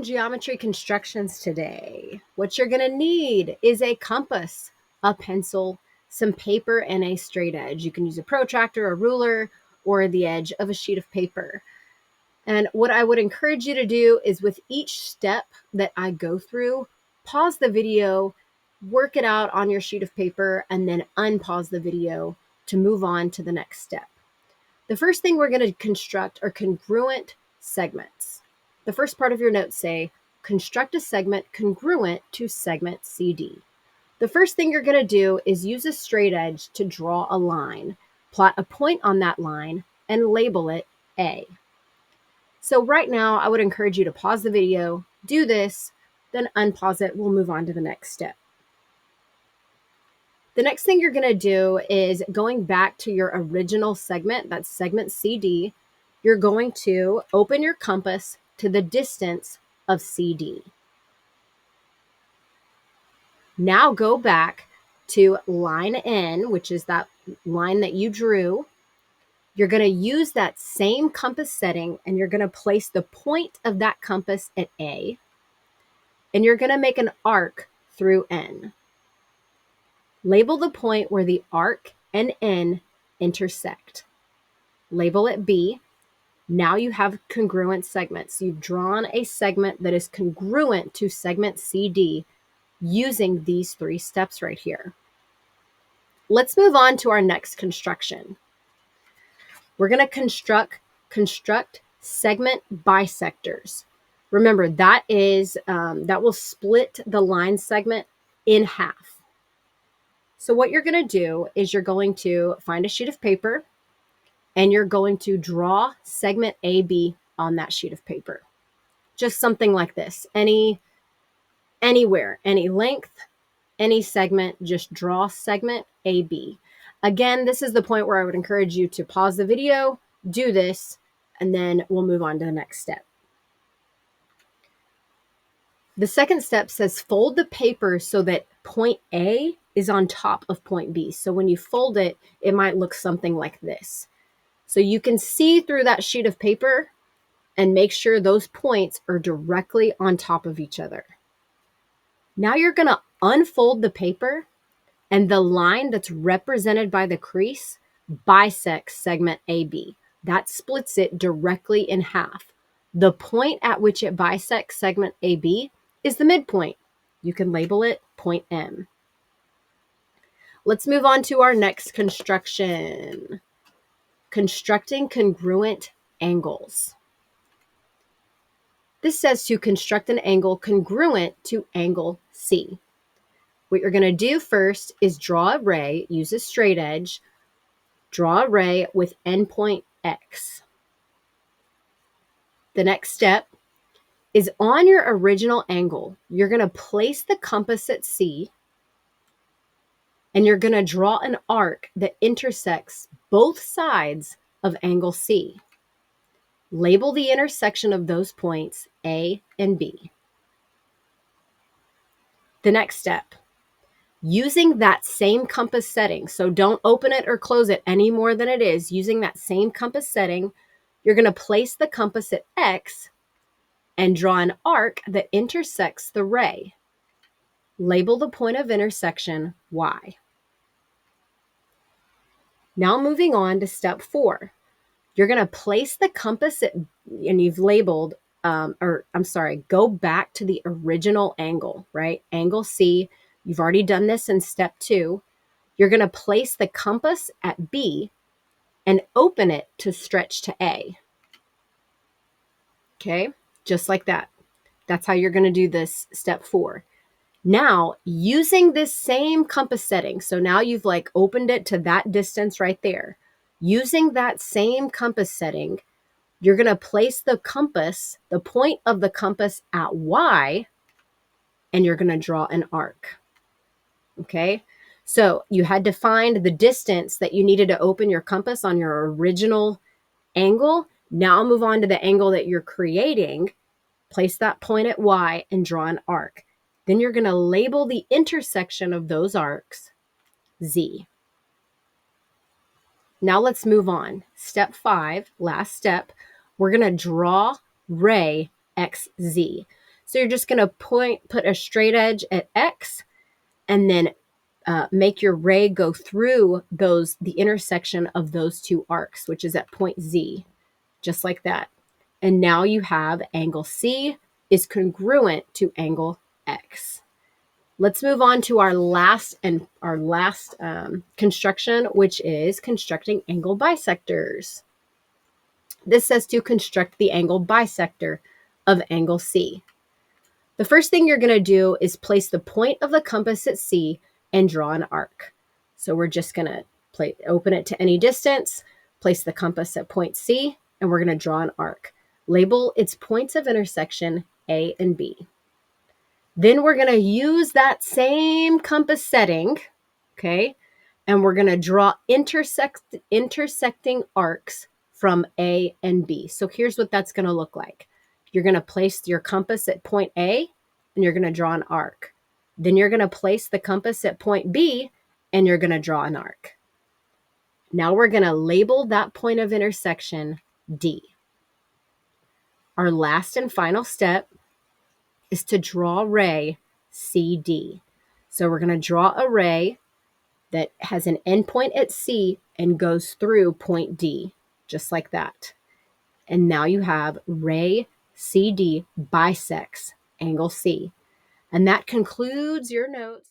geometry constructions today. What you're going to need is a compass, a pencil, some paper, and a straight edge. You can use a protractor, a ruler, or the edge of a sheet of paper. And what I would encourage you to do is with each step that I go through, pause the video, work it out on your sheet of paper, and then unpause the video to move on to the next step. The first thing we're going to construct are congruent segments. The first part of your notes say, construct a segment congruent to segment CD. The first thing you're going to do is use a straight edge to draw a line, plot a point on that line, and label it A. So right now, I would encourage you to pause the video, do this, then unpause it. We'll move on to the next step. The next thing you're going to do is going back to your original segment, that's segment CD, you're going to open your compass to the distance of CD. Now go back to line N, which is that line that you drew. You're going to use that same compass setting and you're going to place the point of that compass at A, and you're going to make an arc through N. Label the point where the arc and N intersect. Label it B. Now you have congruent segments. You've drawn a segment that is congruent to segment CD using these three steps right here. Let's move on to our next construction. We're going to construct segment bisectors. Remember, that will split the line segment in half. So what you're going to do is you're going to find a sheet of paper and you're going to draw segment AB on that sheet of paper. Just something like this. Anywhere, any length, any segment, just draw segment AB. Again, this is the point where I would encourage you to pause the video, do this, and then we'll move on to the next step. The second step says fold the paper so that point A is on top of point B. So when you fold it, it might look something like this. So you can see through that sheet of paper and make sure those points are directly on top of each other. Now you're going to unfold the paper, and the line that's represented by the crease bisects segment AB. That splits it directly in half. The point at which it bisects segment AB is the midpoint. You can label it point M. Let's move on to our next construction. Constructing congruent angles. This says to construct an angle congruent to angle C. What you're going to do first is draw a ray, use a straight edge, draw a ray with endpoint X. The next step is on your original angle, you're going to place the compass at C, and you're going to draw an arc that intersects both sides of angle C. Label the intersection of those points A and B. The next step, using that same compass setting, so don't open it or close it any more than it is, using that same compass setting, you're going to place the compass at X and draw an arc that intersects the ray. Label the point of intersection Y. Now moving on to step 4. You're going to place the compass at, and you've labeled, go back to the original angle, right? Angle C. You've already done this in step 2. You're going to place the compass at B and open it to stretch to A. Okay, just like that. That's how you're going to do this step 4. Now, using this same compass setting, so now you've opened it to that distance right there. Using that same compass setting, you're going to place the compass, the point of the compass at Y, and you're going to draw an arc. Okay, so you had to find the distance that you needed to open your compass on your original angle. Now move on to the angle that you're creating. Place that point at Y and draw an arc. Then you're going to label the intersection of those arcs Z. Now let's move on. Step 5, last step, we're going to draw ray XZ. So you're just going to put a straight edge at X, and then make your ray go through the intersection of those two arcs, which is at point Z, just like that. And now you have angle C is congruent to angle X. Let's move on to our last construction, which is constructing angle bisectors. This says to construct the angle bisector of angle C. The first thing you're going to do is place the point of the compass at C and draw an arc. So we're just going to open it to any distance, place the compass at point C, and we're going to draw an arc. Label its points of intersection A and B. Then we're going to use that same compass setting, okay, and we're going to draw intersecting arcs from A and B. So here's what that's going to look like. You're going to place your compass at point A, and you're going to draw an arc. Then you're going to place the compass at point B, and you're going to draw an arc. Now we're going to label that point of intersection D. Our last and final step is to draw ray CD. So we're going to draw a ray that has an endpoint at C and goes through point D, just like that. And now you have ray CD bisects angle C. And that concludes your notes.